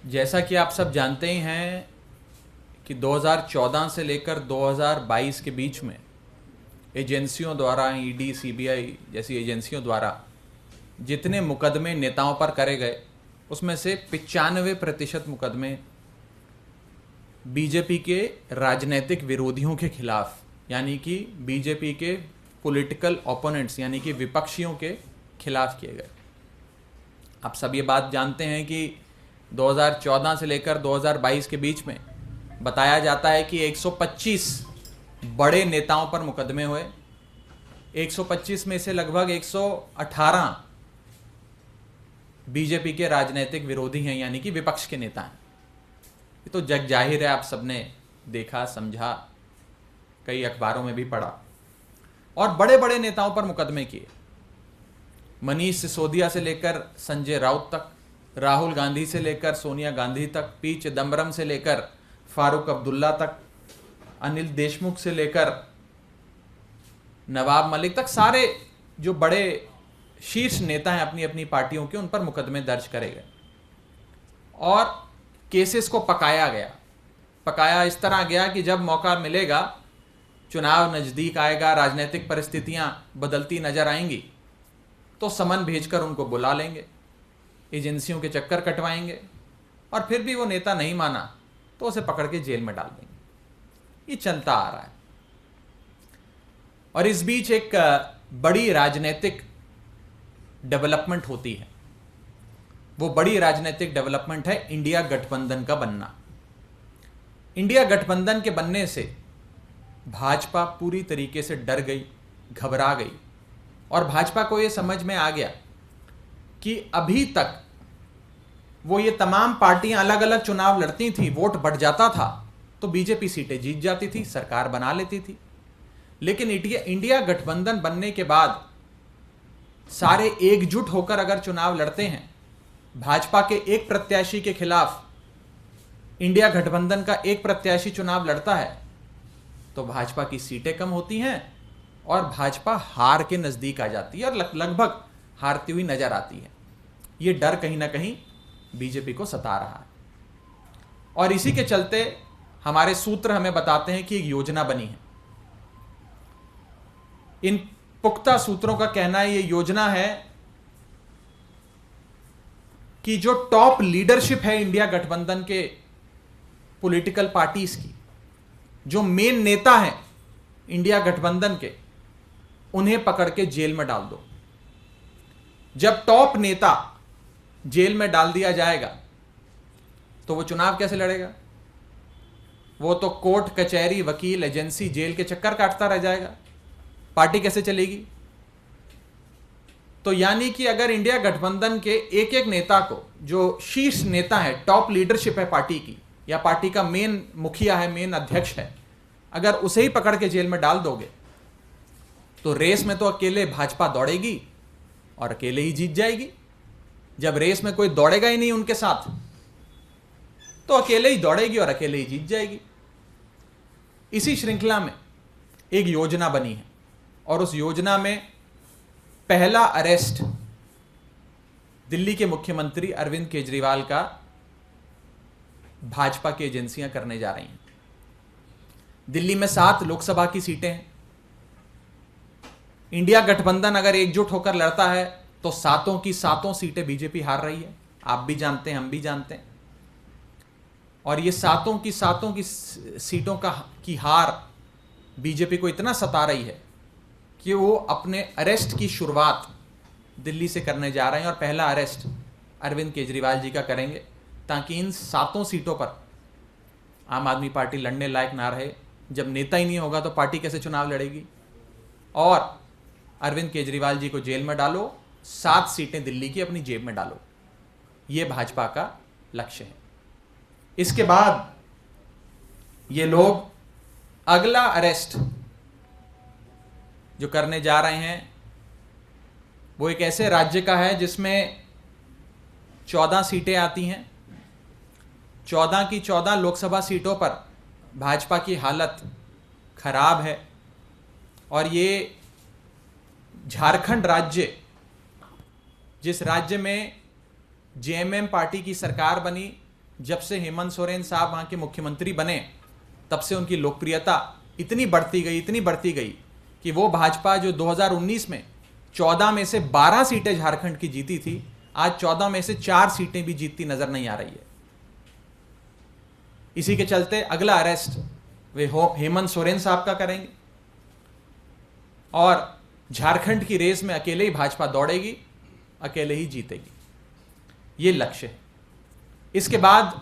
जैसा कि आप सब जानते ही हैं कि 2014 से लेकर 2022 के बीच में एजेंसियों द्वारा ईडी सीबीआई जैसी एजेंसियों द्वारा जितने मुकदमे नेताओं पर करे गए उसमें से 95% मुकदमे बीजेपी के राजनीतिक विरोधियों के खिलाफ, यानी कि बीजेपी के पॉलिटिकल ओपोनेंट्स यानी कि विपक्षियों के खिलाफ किए गए। आप सब ये बात जानते हैं कि 2014 से लेकर 2022 के बीच में बताया जाता है कि 125 बड़े नेताओं पर मुकदमे हुए। 125 में से लगभग 118 बीजेपी के राजनीतिक विरोधी हैं, यानी कि विपक्ष के नेता हैं। ये तो जग जाहिर है, आप सबने देखा समझा, कई अखबारों में भी पढ़ा। और बड़े बड़े नेताओं पर मुकदमे किए। मनीष सिसोदिया से लेकर संजय राउत तक, राहुल गांधी से लेकर सोनिया गांधी तक, पी चिदम्बरम से लेकर फारूक अब्दुल्ला तक, अनिल देशमुख से लेकर नवाब मलिक तक, सारे जो बड़े शीर्ष नेता हैं अपनी अपनी पार्टियों के, उन पर मुकदमे दर्ज करे गए और केसेस को पकाया गया। पकाया इस तरह गया कि जब मौका मिलेगा, चुनाव नज़दीक आएगा, राजनीतिक परिस्थितियां बदलती नजर आएंगी, तो समन भेजकर उनको बुला लेंगे, एजेंसियों के चक्कर कटवाएंगे और फिर भी वो नेता नहीं माना तो उसे पकड़ के जेल में डाल देंगे। ये चलता आ रहा है। और इस बीच एक बड़ी राजनीतिक डेवलपमेंट होती है। वो बड़ी राजनीतिक डेवलपमेंट है इंडिया गठबंधन का बनना। इंडिया गठबंधन के बनने से भाजपा पूरी तरीके से डर गई, घबरा गई और भाजपा को ये समझ में आ गया कि अभी तक वो ये तमाम पार्टियां अलग अलग चुनाव लड़ती थी, वोट बढ़ जाता था तो बीजेपी सीटें जीत जाती थी, सरकार बना लेती थी। लेकिन इंडिया गठबंधन बनने के बाद सारे एकजुट होकर अगर चुनाव लड़ते हैं, भाजपा के एक प्रत्याशी के खिलाफ इंडिया गठबंधन का एक प्रत्याशी चुनाव लड़ता है, तो भाजपा की सीटें कम होती हैं और भाजपा हार के नजदीक आ जाती है और लगभग हारती हुई नजर आती है। ये डर कहीं ना कहीं बीजेपी को सता रहा है और इसी के चलते हमारे सूत्र हमें बताते हैं कि एक योजना बनी है। इन पुख्ता सूत्रों का कहना है, ये योजना है कि जो टॉप लीडरशिप है इंडिया गठबंधन के पॉलिटिकल पार्टीज की, जो मेन नेता हैं इंडिया गठबंधन के, उन्हें पकड़ के जेल में डाल दो। जब टॉप नेता जेल में डाल दिया जाएगा तो वो चुनाव कैसे लड़ेगा? वो तो कोर्ट कचहरी वकील एजेंसी जेल के चक्कर काटता रह जाएगा। पार्टी कैसे चलेगी? तो यानी कि अगर इंडिया गठबंधन के एक एक नेता को, जो शीर्ष नेता है, टॉप लीडरशिप है पार्टी की, या पार्टी का मेन मुखिया है, मेन अध्यक्ष है, अगर उसे ही पकड़ के जेल में डाल दोगे तो रेस में तो अकेले भाजपा दौड़ेगी और अकेले ही जीत जाएगी। जब रेस में कोई दौड़ेगा ही नहीं उनके साथ तो अकेले ही दौड़ेगी और अकेले ही जीत जाएगी। इसी श्रृंखला में एक योजना बनी है और उस योजना में पहला अरेस्ट दिल्ली के मुख्यमंत्री अरविंद केजरीवाल का भाजपा की एजेंसियां करने जा रही हैं। दिल्ली में 7 लोकसभा की सीटें हैं। इंडिया गठबंधन अगर एकजुट होकर लड़ता है तो 7 की 7 सीटें बीजेपी हार रही है। आप भी जानते हैं, हम भी जानते हैं। और ये 7 की 7 की सीटों की हार बीजेपी को इतना सता रही है कि वो अपने अरेस्ट की शुरुआत दिल्ली से करने जा रहे हैं और पहला अरेस्ट अरविंद केजरीवाल जी का करेंगे, ताकि इन 7 सीटों पर आम आदमी पार्टी लड़ने लायक ना रहे। जब नेता ही नहीं होगा तो पार्टी कैसे चुनाव लड़ेगी? और अरविंद केजरीवाल जी को जेल में डालो, 7 सीटें दिल्ली की अपनी जेब में डालो। ये भाजपा का लक्ष्य है। इसके बाद ये लोग अगला अरेस्ट जो करने जा रहे हैं वो एक ऐसे राज्य का है जिसमें 14 सीटें आती हैं। 14 की 14 लोकसभा सीटों पर भाजपा की हालत खराब है और ये झारखंड राज्य, जिस राज्य में जेएमएम पार्टी की सरकार बनी, जब से हेमंत सोरेन साहब वहाँ के मुख्यमंत्री बने तब से उनकी लोकप्रियता इतनी बढ़ती गई कि वो भाजपा जो 2019 में 14 में से 12 सीटें झारखंड की जीती थी, आज 14 में से 4 सीटें भी जीतती नजर नहीं आ रही है। इसी के चलते अगला अरेस्ट वे हेमंत सोरेन साहब का करेंगे और झारखंड की रेस में अकेले ही भाजपा दौड़ेगी, अकेले ही जीतेगी, ये लक्ष्य है। इसके बाद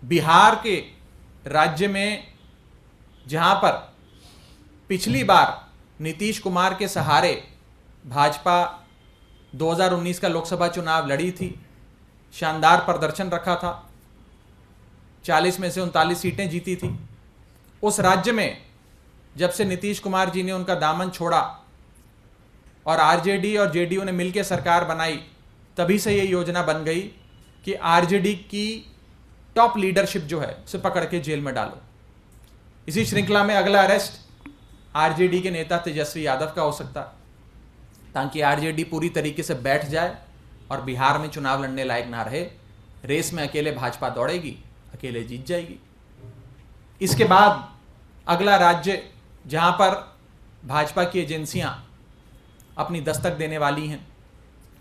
बिहार के राज्य में जहां पर पिछली बार नीतीश कुमार के सहारे भाजपा 2019 का लोकसभा चुनाव लड़ी थी, शानदार प्रदर्शन रखा था, 40 में से 39 सीटें जीती थी। उस राज्य में जब से नीतीश कुमार जी ने उनका दामन छोड़ा और आरजेडी और जेडीयू ने मिलकर सरकार बनाई, तभी से ये योजना बन गई कि आरजेडी की टॉप लीडरशिप जो है उसे पकड़ के जेल में डालो। इसी श्रृंखला में अगला अरेस्ट आरजेडी के नेता तेजस्वी यादव का हो सकता है, ताकि आरजेडी पूरी तरीके से बैठ जाए और बिहार में चुनाव लड़ने लायक ना रहे। रेस में अकेले भाजपा दौड़ेगी, अकेले जीत जाएगी। इसके बाद अगला राज्य जहां पर भाजपा की एजेंसियां अपनी दस्तक देने वाली हैं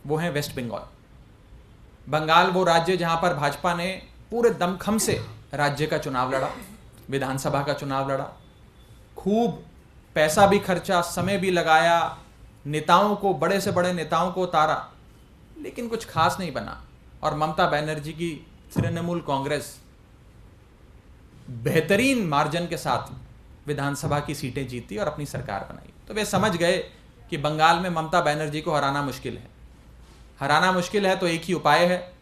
वो है वेस्ट बंगाल। बंगाल वो राज्य जहां पर भाजपा ने पूरे दमखम से राज्य का चुनाव लड़ा, विधानसभा का चुनाव लड़ा, खूब पैसा भी खर्चा, समय भी लगाया, नेताओं को, बड़े से बड़े नेताओं को उतारा, लेकिन कुछ खास नहीं बना। और ममता बनर्जी की तृणमूल कांग्रेस बेहतरीन मार्जिन के साथ विधानसभा की सीटें जीती और अपनी सरकार बनाई। तो वे समझ गए कि बंगाल में ममता बनर्जी को हराना मुश्किल है। हराना मुश्किल है तो एक ही उपाय है,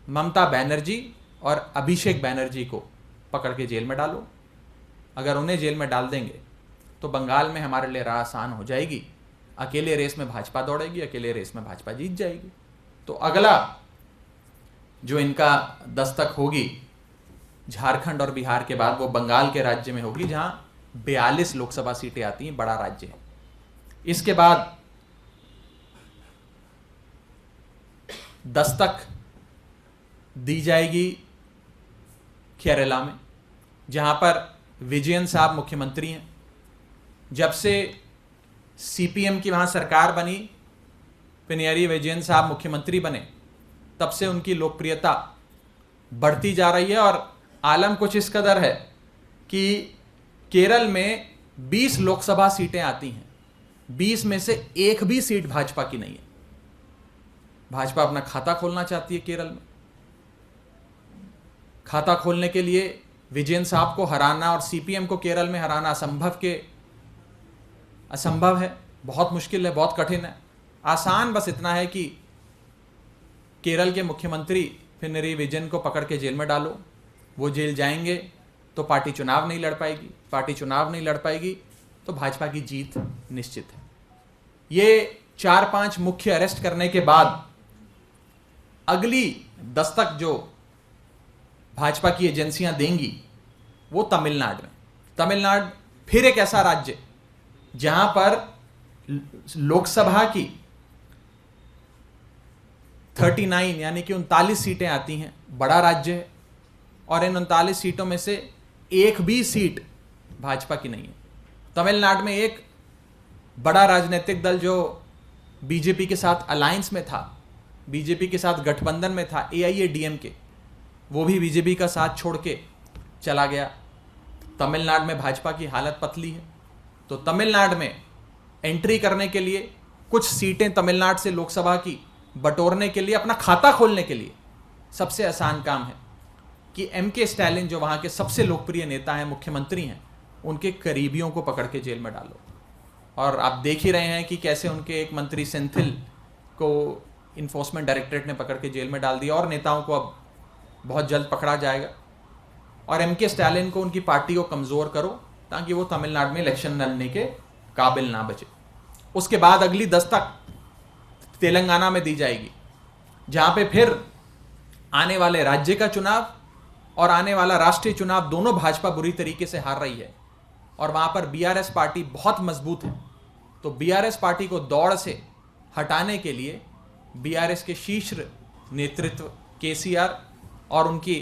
ममता बनर्जी और अभिषेक बनर्जी को पकड़ के जेल में डालो। अगर उन्हें जेल में डाल देंगे तो बंगाल में हमारे लिए राह आसान हो जाएगी, अकेले रेस में भाजपा दौड़ेगी, अकेले रेस में भाजपा जीत जाएगी। तो अगला जो इनका दस्तक होगी झारखंड और बिहार के बाद, वो बंगाल के राज्य में होगी जहां 42 लोकसभा सीटें आती हैं, बड़ा राज्य है। इसके बाद दस्तक दी जाएगी केरला में, जहां पर विजयन साहब मुख्यमंत्री हैं। जब से सीपीएम की वहां सरकार बनी, पिनराई विजयन साहब मुख्यमंत्री बने, तब से उनकी लोकप्रियता बढ़ती जा रही है। और आलम कुछ इस कदर है कि केरल में 20 लोकसभा सीटें आती हैं, 20 में से एक भी सीट भाजपा की नहीं है। भाजपा अपना खाता खोलना चाहती है केरल में। खाता खोलने के लिए विजयन साहब को हराना और सीपीएम को केरल में हराना असंभव है, बहुत मुश्किल है, बहुत कठिन है। आसान बस इतना है कि केरल के मुख्यमंत्री पिनराई विजयन को पकड़ के जेल में डालो। वो जेल जाएंगे तो पार्टी चुनाव नहीं लड़ पाएगी, पार्टी चुनाव नहीं लड़ पाएगी तो भाजपा की जीत निश्चित है। ये 4-5 मुख्य अरेस्ट करने के बाद अगली दस्तक जो भाजपा की एजेंसियां देंगी वो तमिलनाडु में। तमिलनाडु फिर एक ऐसा राज्य जहां पर लोकसभा की 39 यानी कि 39 सीटें आती हैं, बड़ा राज्य है। और इन 39 सीटों में से एक भी सीट भाजपा की नहीं है। तमिलनाडु में एक बड़ा राजनीतिक दल जो बीजेपी के साथ अलायंस में था, बीजेपी के साथ गठबंधन में था, AIADMK, वो भी बीजेपी का साथ छोड़ के चला गया। तमिलनाडु में भाजपा की हालत पतली है। तो तमिलनाडु में एंट्री करने के लिए, कुछ सीटें तमिलनाडु से लोकसभा की बटोरने के लिए, अपना खाता खोलने के लिए सबसे आसान काम है कि MK स्टैलिन जो वहाँ के सबसे लोकप्रिय नेता हैं, मुख्यमंत्री हैं, उनके करीबियों को पकड़ के जेल में डालो। और आप देख ही रहे हैं कि कैसे उनके एक मंत्री सेंथिल को इन्फोर्समेंट डायरेक्टरेट ने पकड़ के जेल में डाल दिया और नेताओं को अब बहुत जल्द पकड़ा जाएगा। और MK स्टैलिन को, उनकी पार्टी को कमज़ोर करो ताकि वो तमिलनाडु में इलेक्शन लड़ने के काबिल ना बचे। उसके बाद अगली दस्तक तेलंगाना में दी जाएगी, जहाँ पे फिर आने वाले राज्य का चुनाव और आने वाला राष्ट्रीय चुनाव दोनों भाजपा बुरी तरीके से हार रही है और वहाँ पर BRS पार्टी बहुत मजबूत है। तो BRS पार्टी को दौड़ से हटाने के लिए BRS के शीर्ष नेतृत्व KCR और उनकी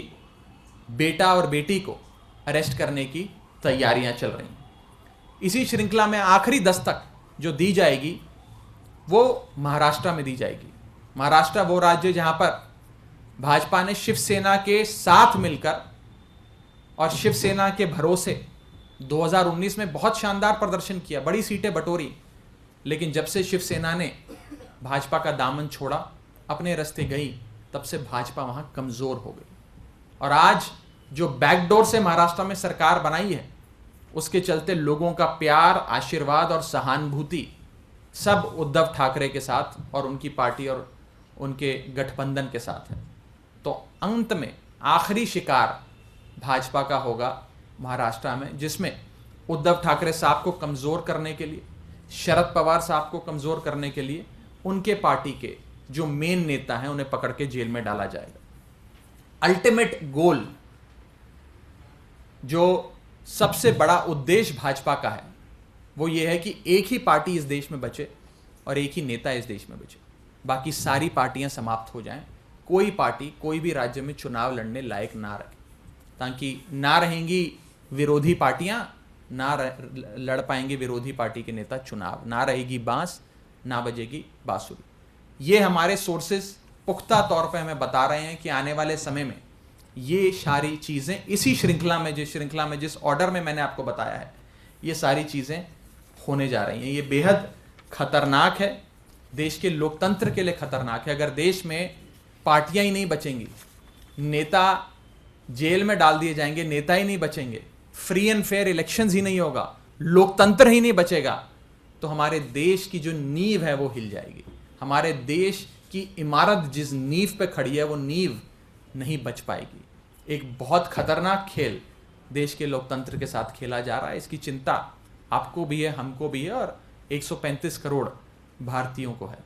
बेटा और बेटी को अरेस्ट करने की तैयारियां चल रही हैं। इसी श्रृंखला में आखिरी दस्तक जो दी जाएगी वो महाराष्ट्र में दी जाएगी। महाराष्ट्र वो राज्य जहां पर भाजपा ने शिवसेना के साथ मिलकर और शिवसेना के भरोसे 2019 में बहुत शानदार प्रदर्शन किया, बड़ी सीटें बटोरी, लेकिन जब से शिवसेना ने भाजपा का दामन छोड़ा, अपने रास्ते गई, तब से भाजपा वहां कमजोर हो गई। और आज जो बैकडोर से महाराष्ट्र में सरकार बनाई है, उसके चलते लोगों का प्यार, आशीर्वाद और सहानुभूति सब उद्धव ठाकरे के साथ और उनकी पार्टी और उनके गठबंधन के साथ है। तो अंत में आखिरी शिकार भाजपा का होगा महाराष्ट्र में, जिसमें उद्धव ठाकरे साहब को कमजोर करने के लिए, शरद पवार साहब को कमजोर करने के लिए उनके पार्टी के जो मेन नेता हैं उन्हें पकड़ के जेल में डाला जाएगा। अल्टीमेट गोल, जो सबसे बड़ा उद्देश्य भाजपा का है, वो ये है कि एक ही पार्टी इस देश में बचे और एक ही नेता इस देश में बचे, बाकी सारी पार्टियां समाप्त हो जाएं, कोई पार्टी कोई भी राज्य में चुनाव लड़ने लायक ना रहे, ताकि ना रहेंगी विरोधी पार्टियां, ना लड़ पाएंगे विरोधी पार्टी के नेता चुनाव, ना रहेगी बांस, ना बजेगी बांसुरी। ये हमारे सोर्सेज पुख्ता तौर पे हमें बता रहे हैं कि आने वाले समय में ये सारी चीज़ें इसी श्रृंखला में जिस ऑर्डर में मैंने आपको बताया है, ये सारी चीज़ें होने जा रही हैं। ये बेहद खतरनाक है, देश के लोकतंत्र के लिए खतरनाक है। अगर देश में पार्टियां ही नहीं बचेंगी, नेता जेल में डाल दिए जाएंगे, नेता ही नहीं बचेंगे, फ्री एंड फेयर इलेक्शंस ही नहीं होगा, लोकतंत्र ही नहीं बचेगा, तो हमारे देश की जो नींव है वो हिल जाएगी। हमारे देश की इमारत जिस नींव पे खड़ी है वो नींव नहीं बच पाएगी। एक बहुत खतरनाक खेल देश के लोकतंत्र के साथ खेला जा रहा है। इसकी चिंता आपको भी है, हमको भी है और 135 करोड़ भारतीयों को है।